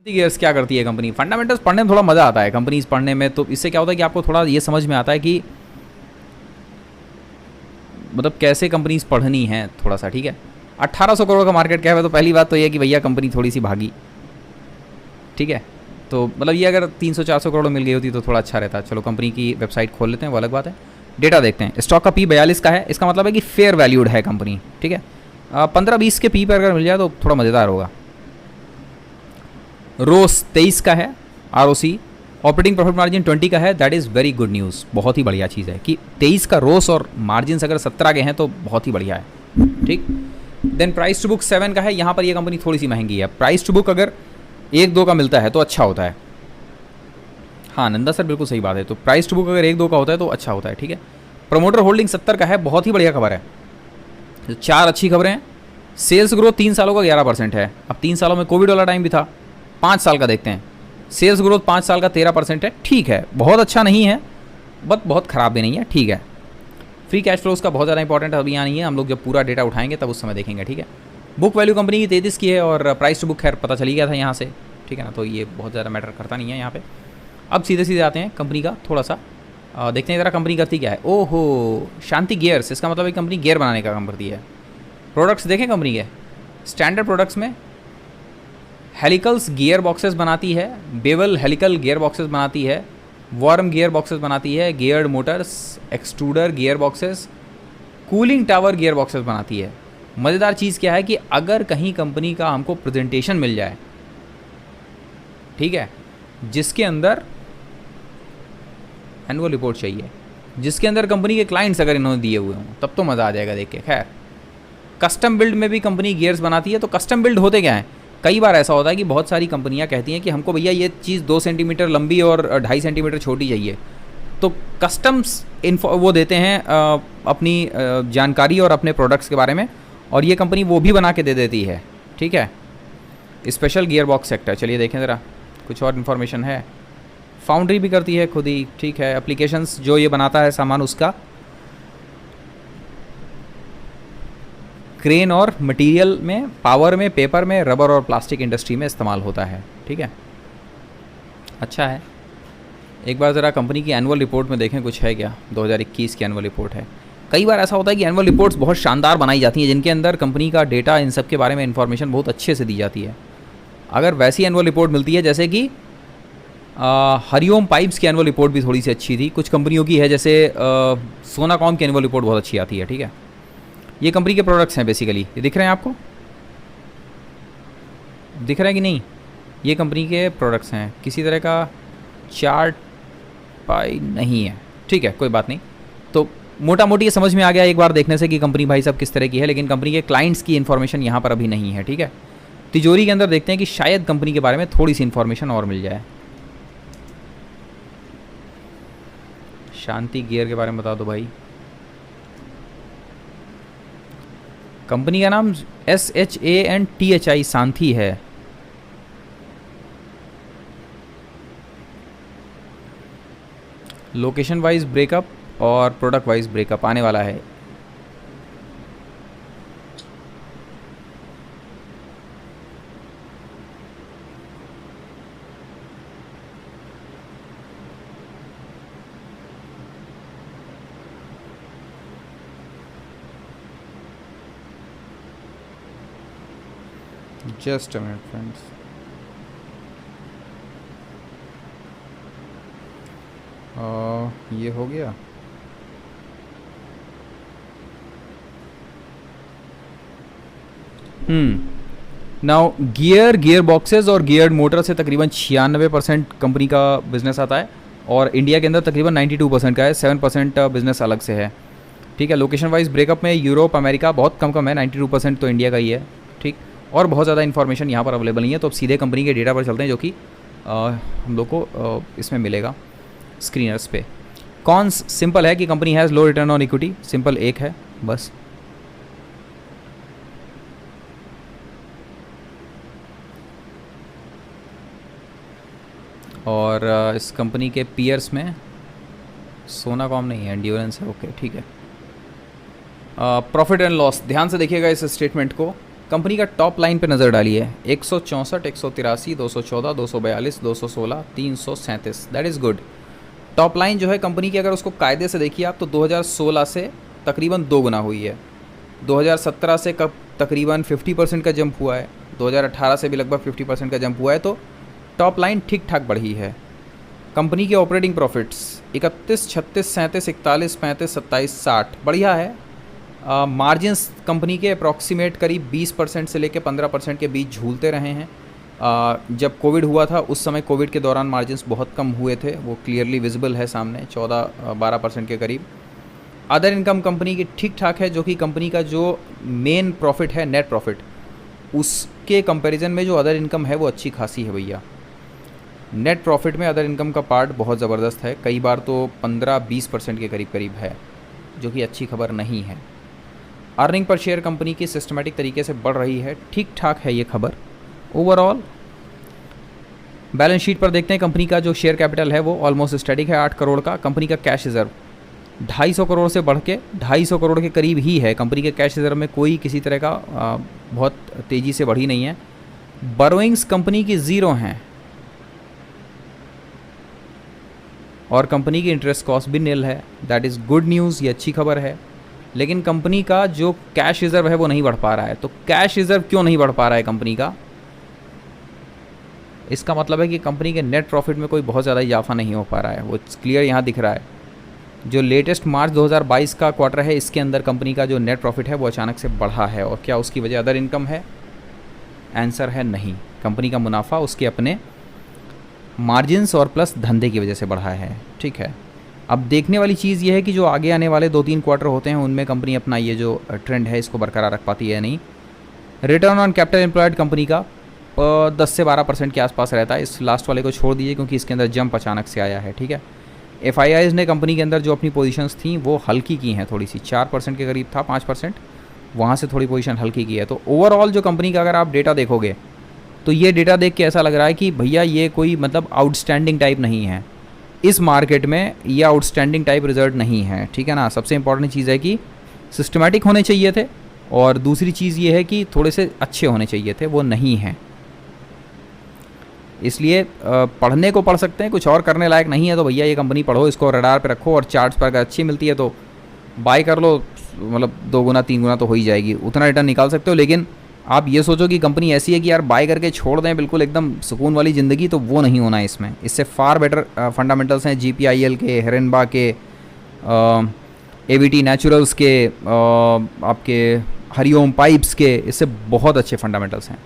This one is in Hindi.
गियर्स क्या करती है कंपनी? फंडामेंटल्स पढ़ने में थोड़ा मज़ा आता है कंपनीज पढ़ने में, तो इससे क्या होता है कि आपको थोड़ा ये समझ में आता है कि मतलब कैसे कंपनीज पढ़नी है थोड़ा सा, ठीक है। 1800 करोड़ का मार्केट कैप है, तो पहली बात तो ये कि भैया कंपनी थोड़ी सी भागी, ठीक है। तो मतलब ये अगर 300-400 करोड़ मिल गई होती तो थोड़ा अच्छा रहता। चलो कंपनी की वेबसाइट खोल लेते हैं, वो अलग बात है। डेटा देखते हैं। स्टॉक का पी 42 का है, इसका मतलब है कि फेयर वैल्यूड है कंपनी, ठीक है। 15-20 के पी पर अगर मिल जाए तो थोड़ा मज़ेदार होगा। रोस 23 का है, आरओसी। ऑपरेटिंग प्रॉफिट मार्जिन 20 का है, that is very good news. बहुत ही बढ़िया चीज़ है कि 23 का रोस और मार्जिन अगर 17 के हैं तो बहुत ही बढ़िया है, ठीक। देन प्राइस टू बुक 7 का है, यहाँ पर ये कंपनी थोड़ी सी महंगी है। प्राइस टू बुक अगर 1-2 का मिलता है तो अच्छा होता है। हाँ नंदा सर बिल्कुल सही बात है, तो प्राइस टू बुक अगर 1-2 का होता है तो अच्छा होता है, ठीक है। प्रमोटर होल्डिंग 70 का है, बहुत ही बढ़िया खबर है। तो 4 अच्छी खबरें हैं। सेल्स ग्रोथ 3 सालों का 11% है। अब 3 सालों में कोविड वाला टाइम भी था। 5 साल का देखते हैं। सेल्स ग्रोथ 5 साल का 13% है, ठीक है। बहुत अच्छा नहीं है बट बहुत ख़राब भी नहीं है, ठीक है। फ्री कैश फ्लोज का बहुत ज़्यादा इंपॉर्टेंट अभी यहाँ नहीं है, हम लोग जब पूरा डेटा उठाएंगे तब उस समय देखेंगे, ठीक है। बुक वैल्यू कंपनी की 33 की है और प्राइस टू बुक खैर पता चली गया था यहाँ से, ठीक है ना, तो ये बहुत ज़्यादा मैटर करता नहीं है यहाँ पे। अब सीधे सीधे आते हैं कंपनी का थोड़ा सा देखते हैं ज़रा कंपनी करती क्या है। ओहो, शांति गियर्स, इसका मतलब एक कंपनी गियर बनाने का काम करती है। प्रोडक्ट्स देखें कंपनी के, स्टैंडर्ड प्रोडक्ट्स में हेलिकल्स गियर बॉक्सेस बनाती है, बेवल हेलिकल गियर बॉक्सेस बनाती है, वर्म गियर बॉक्सेस बनाती है, geared Motors, extruder gear boxes, cooling tower gear boxes बनाती है। मज़ेदार चीज़ क्या है कि अगर कहीं कंपनी का हमको प्रेजेंटेशन मिल जाए, ठीक है, जिसके अंदर एनुअल रिपोर्ट चाहिए, जिसके अंदर कंपनी के क्लाइंट्स अगर इन्होंने दिए हुए हों, तब तो मज़ा आ जाएगा देख के। खैर कस्टम बिल्ड में भी कंपनी गियर्स बनाती है। तो कस्टम बिल्ड होते क्या हैं? कई बार ऐसा होता है कि बहुत सारी कंपनियां कहती हैं कि हमको भैया ये चीज़ 2 सेंटीमीटर लंबी और 2.5 सेंटीमीटर छोटी चाहिए, तो कस्टम्स वो देते हैं अपनी जानकारी और अपने प्रोडक्ट्स के बारे में, और ये कंपनी वो भी बना के दे देती है, ठीक है। स्पेशल गियर बॉक्स सेक्टर, चलिए देखें ज़रा कुछ और इन्फॉर्मेशन है। फाउंड्री भी करती है खुद ही, ठीक है। एप्लीकेशंस जो ये बनाता है सामान, उसका क्रेन और मटेरियल में, पावर में, पेपर में, रबर और प्लास्टिक इंडस्ट्री में इस्तेमाल होता है, ठीक है। अच्छा है। एक बार ज़रा कंपनी की एनुअल रिपोर्ट में देखें कुछ है क्या। 2021 की एनुअल रिपोर्ट है। कई बार ऐसा होता है कि एनुअल रिपोर्ट्स बहुत शानदार बनाई जाती हैं, जिनके अंदर कंपनी का डेटा, इन सब के बारे में इन्फॉर्मेशन बहुत अच्छे से दी जाती है। अगर वैसी एनुअल रिपोर्ट मिलती है, जैसे कि हरिओम पाइप्स की एनुअल रिपोर्ट भी थोड़ी सी अच्छी थी, कुछ कंपनियों की है, जैसे सोनाकॉम की एनुअल रिपोर्ट बहुत अच्छी आती है, ठीक है। ये कंपनी के प्रोडक्ट्स हैं बेसिकली, ये दिख रहे हैं आपको, दिख रहा है कि नहीं? ये कंपनी के प्रोडक्ट्स हैं, किसी तरह का चार्ट पाई नहीं है, ठीक है, कोई बात नहीं। तो मोटा मोटी ये समझ में आ गया एक बार देखने से कि कंपनी भाई साहब किस तरह की है, लेकिन कंपनी के क्लाइंट्स की इन्फॉर्मेशन यहाँ पर अभी नहीं है, ठीक है। तिजोरी के अंदर देखते हैं कि शायद कंपनी के बारे में थोड़ी सी इन्फॉर्मेशन और मिल जाए। शांति गियर के बारे में बता दो भाई। कंपनी का नाम SHANTHI शांति है। लोकेशन वाइज ब्रेकअप और प्रोडक्ट वाइज ब्रेकअप आने वाला है। Just a minute friends. ये हो गया। नाउ गियर बॉक्सेस और गियर्ड मोटर से तकरीबन 96% कंपनी का बिजनेस आता है, और इंडिया के अंदर तकरीबन 92% का है, 7% बिजनेस अलग से है, ठीक है। लोकेशन वाइज ब्रेकअप में यूरोप, अमेरिका बहुत कम है, 92% तो इंडिया का ही है, ठीक। और बहुत ज़्यादा इन्फॉर्मेशन यहाँ पर अवेलेबल नहीं है, तो अब सीधे कंपनी के डेटा पर चलते हैं, जो कि हम लोग को इसमें मिलेगा स्क्रीनर्स पे। कौन सिंपल है कि company has low return on equity, simple एक है बस। और इस कंपनी के पीयर्स में सोनाकॉम नहीं है, एंड्योरेंस है, ओके ठीक है। प्रॉफिट एंड लॉस ध्यान से देखिएगा इस स्टेटमेंट को। कंपनी का टॉप लाइन पे नज़र डालिए, 164, 183, 214, 242, 216, 337, that is good. Top line जो है कंपनी की, अगर उसको कायदे से देखिए आप तो 2016 से तकरीबन 2 गुना हुई है। 2017 से तकरीबन 50% का जंप हुआ है, 2018 से भी लगभग 50% का जंप हुआ है, तो टॉप लाइन ठीक ठाक बढ़ी है। कंपनी के ऑपरेटिंग प्रॉफिट्स 31, 36, 37, 41, 35, 27, 60 बढ़िया है। मार्जिन्स कंपनी के अप्रॉक्सीमेट करीब 20% से लेकर 15% के बीच झूलते रहे हैं। जब कोविड हुआ था उस समय कोविड के दौरान मार्जिन्स बहुत कम हुए थे, वो क्लियरली विजिबल है सामने, 14-12% के करीब। अदर इनकम कंपनी की ठीक ठाक है, जो कि कंपनी का जो मेन प्रॉफिट है, नेट प्रॉफिट, उसके कंपैरिजन में जो अदर इनकम है वो अच्छी खासी है भैया। नेट प्रॉफिट में अदर इनकम का पार्ट बहुत ज़बरदस्त है, कई बार तो 15-20% के करीब है, जो कि अच्छी खबर नहीं है। अर्निंग पर शेयर कंपनी की सिस्टमेटिक तरीके से बढ़ रही है, ठीक ठाक है ये खबर। ओवरऑल बैलेंस शीट पर देखते हैं, कंपनी का जो शेयर कैपिटल है वो ऑलमोस्ट स्टैटिक है, 8 करोड़ का। कंपनी का कैश रिजर्व 250 करोड़ से बढ़ के 250 करोड़ के करीब ही है। कंपनी के कैश रिजर्व में कोई किसी तरह का बहुत तेज़ी से बढ़ी नहीं है। बोरोइंग्स कंपनी की 0 हैं और कंपनी की इंटरेस्ट कॉस्ट भी निल है, दैट इज़ गुड न्यूज़, ये अच्छी खबर है। लेकिन कंपनी का जो कैश रिजर्व है वो नहीं बढ़ पा रहा है। तो कैश रिजर्व क्यों नहीं बढ़ पा रहा है कंपनी का? इसका मतलब है कि कंपनी के नेट प्रॉफिट में कोई बहुत ज़्यादा इजाफा नहीं हो पा रहा है, वो क्लियर यहाँ दिख रहा है। जो लेटेस्ट मार्च 2022 का क्वार्टर है, इसके अंदर कंपनी का जो नेट प्रॉफिट है वो अचानक से बढ़ा है। और क्या उसकी वजह अदर इनकम है? आंसर है नहीं। कंपनी का मुनाफा उसके अपने मार्जिन्स और प्लस धंधे की वजह से बढ़ा है, ठीक है। अब देखने वाली चीज़ ये है कि जो आगे आने वाले 2-3 क्वार्टर होते हैं उनमें कंपनी अपना ये जो ट्रेंड है इसको बरकरार रख पाती है या नहीं। Return on capital employed company का 10 से 12% के आसपास रहता है। इस लास्ट वाले को छोड़ दीजिए क्योंकि इसके अंदर जंप अचानक से आया है, ठीक है। FIIs ने कंपनी के अंदर जो अपनी पोजीशंस थी वो हल्की की हैं, थोड़ी सी 4% के करीब था, 5%, वहाँ से थोड़ी पोजीशन हल्की की है। तो ओवरऑल जो कंपनी का अगर आप डेटा देखोगे तो ये डेटा देख के ऐसा लग रहा है कि भैया ये कोई मतलब आउटस्टैंडिंग टाइप नहीं है, इस मार्केट में ये आउटस्टैंडिंग टाइप रिजल्ट नहीं है, ठीक है ना। सबसे इंपॉर्टेंट चीज़ है कि सिस्टमेटिक होने चाहिए थे, और दूसरी चीज़ ये है कि थोड़े से अच्छे होने चाहिए थे, वो नहीं हैं। इसलिए पढ़ने को पढ़ सकते हैं, कुछ और करने लायक नहीं है तो भैया ये कंपनी पढ़ो, इसको रडार पे रखो और चार्ट्स पर अगर अच्छी मिलती है तो बाय कर लो, मतलब 2 गुना 3 गुना तो हो ही जाएगी, उतना रिटर्न निकाल सकते हो। लेकिन आप ये सोचो कि कंपनी ऐसी है कि यार बाय करके छोड़ दें बिल्कुल एकदम सुकून वाली ज़िंदगी, तो वो नहीं होना है इसमें। इससे फार बेटर फंडामेंटल्स हैं GPIL के, हेरेनबा के, AVT नेचुरल्स के, आपके हरिओम पाइप्स के, इससे बहुत अच्छे फंडामेंटल्स हैं।